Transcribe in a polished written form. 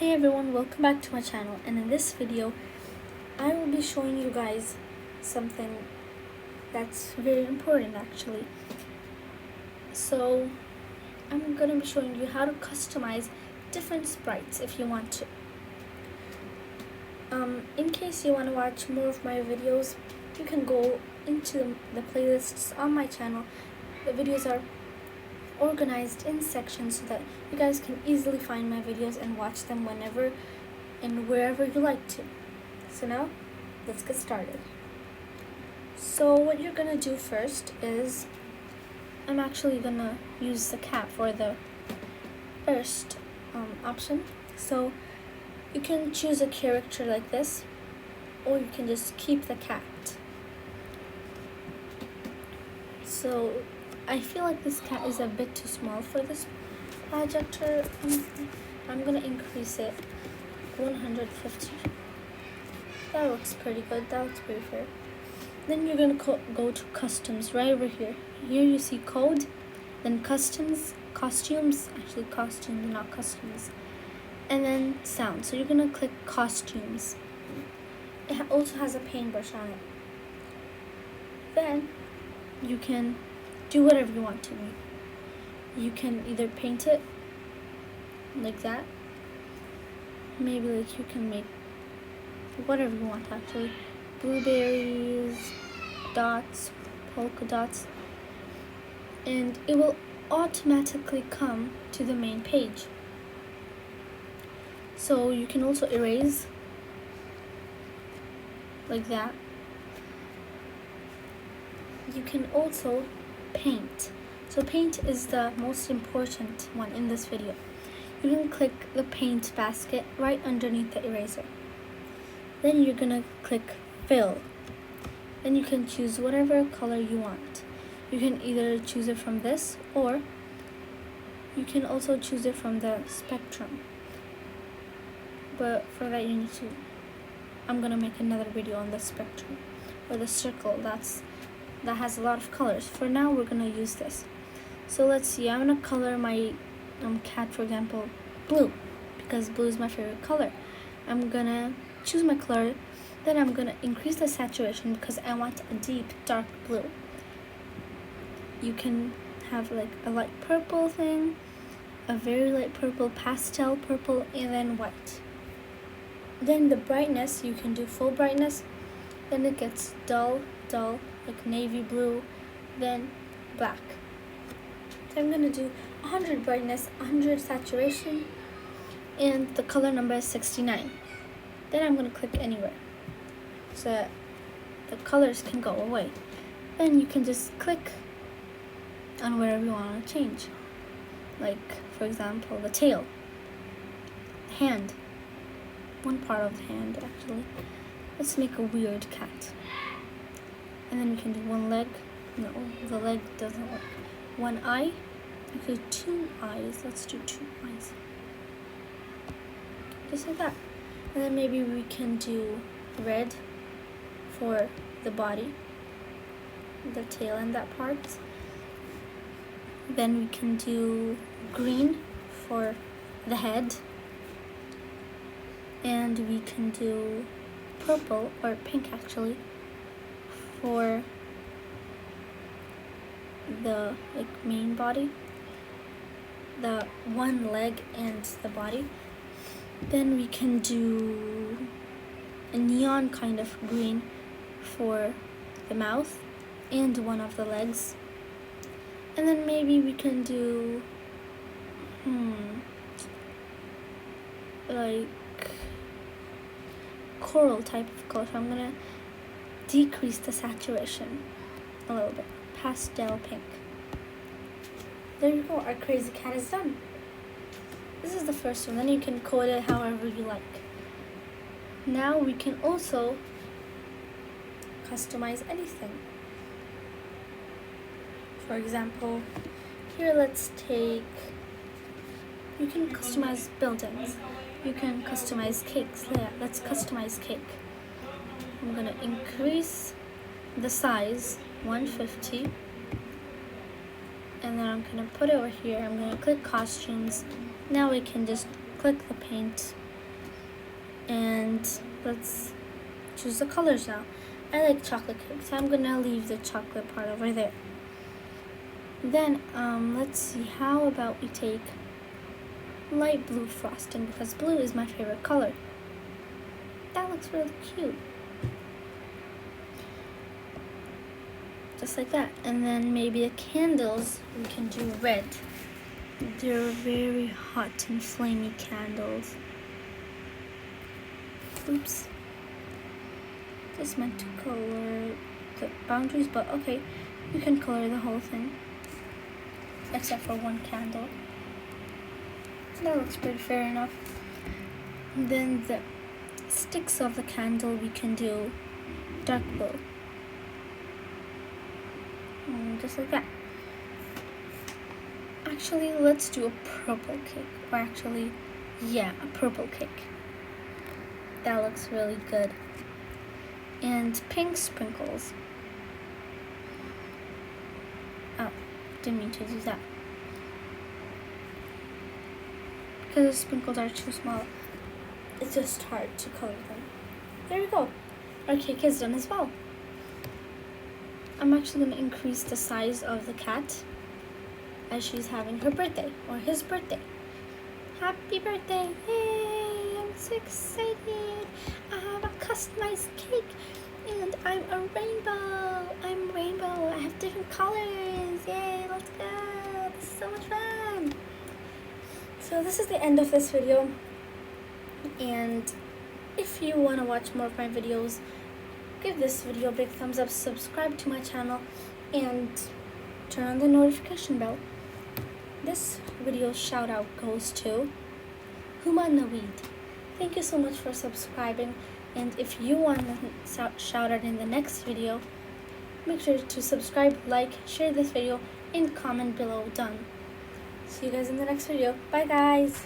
Hey everyone, welcome back to my channel, and in this video I will be showing you guys something that's very important actually. So I'm going to be showing you how to customize different sprites if you want to. In case you want to watch more of my videos, you can go into the playlists on my channel. The videos are organized in sections so that you guys can easily find my videos and watch them whenever and wherever you like to. So now let's get started. So what you're gonna do first is I'm actually gonna use the cat for the first option. So you can choose a character like this, or you can just keep the cat. So I feel like this cat is a bit too small for this projector. I'm gonna increase it 150. That looks pretty good. That looks pretty fair. Then you're gonna go to customs right over here. Here you see code, then costumes, actually costumes, not customs, and then sound. So you're gonna click costumes. It also has a paintbrush on it. Then you can do whatever you want to. You can either paint it like that. Maybe like you can make whatever you want actually. Blueberries, dots, polka dots. And it will automatically come to the main page. So you can also erase like that. You can also paint. So paint is the most important one in this video. You can click the paint basket right underneath the eraser. Then you're gonna click fill. Then you can choose whatever color you want. You can either choose it from this, or you can also choose it from the spectrum. But for that I'm gonna make another video on the spectrum, or the circle that has a lot of colors. For now we're gonna use this. So let's see, I'm gonna color my cat, for example, blue, because blue is my favorite color. I'm gonna choose my color, then I'm gonna increase the saturation because I want a deep dark blue. You can have like a light purple thing, a very light purple, pastel purple, and then white. Then the brightness, you can do full brightness, then it gets dull, like navy blue, then black. So I'm gonna do 100 brightness, 100 saturation, and the color number is 69. Then I'm gonna click anywhere so that the colors can go away. Then you can just click on wherever you want to change. Like, for example, the tail, hand, one part of the hand actually. Let's make a weird cat. And then we can do one leg. No, the leg doesn't work. One eye. Okay, two eyes. Let's do two eyes. Just like that. And then maybe we can do red for the body, the tail and that part. Then we can do green for the head. And we can do purple, or pink actually, for the main body, the one leg and the body. Then we can do a neon kind of green for the mouth and one of the legs. And then maybe we can do like coral type of color. So I'm gonna decrease the saturation a little bit, pastel pink. There you go, our crazy cat is done. This is the first one. Then you can code it however you like. Now we can also customize anything. For example, here you can customize buildings. You can customize cakes. Yeah, let's customize cake. I'm gonna increase the size 150, and then I'm gonna put it over here. I'm gonna click costumes. Now we can just click the paint And let's choose the colors now. I like chocolate cake, so I'm gonna leave the chocolate part over there. Then let's see, how about we take light blue frosting, because blue is my favorite color. That looks really cute. Just like that. And then maybe the candles, we can do red. They're very hot and flamey candles. Oops. Just meant to color the boundaries, but okay. You can color the whole thing. Except for one candle. That looks pretty fair enough. And then the sticks of the candle, we can do dark blue. Just like that. Actually, let's do a purple cake. Or actually, yeah, a purple cake. That looks really good. And pink sprinkles. Oh, didn't mean to do that. Because the sprinkles are too small, it's just hard to color them. There we go. Our cake is done as well. I'm actually going to increase the size of the cat as she's having her birthday, or his birthday. Happy birthday! Yay! I'm so excited! I have a customized cake, and I'm a rainbow! I'm rainbow! I have different colors! Yay! Let's go! This is so much fun! So this is the end of this video, and if you want to watch more of my videos, give this video a big thumbs up, subscribe to my channel, and turn on the notification bell. This video shout out goes to Humanoid. Thank you so much for subscribing, and if you want to shout out in the next video, make sure to subscribe, like, share this video, and comment below. Done. See you guys in the next video. Bye guys.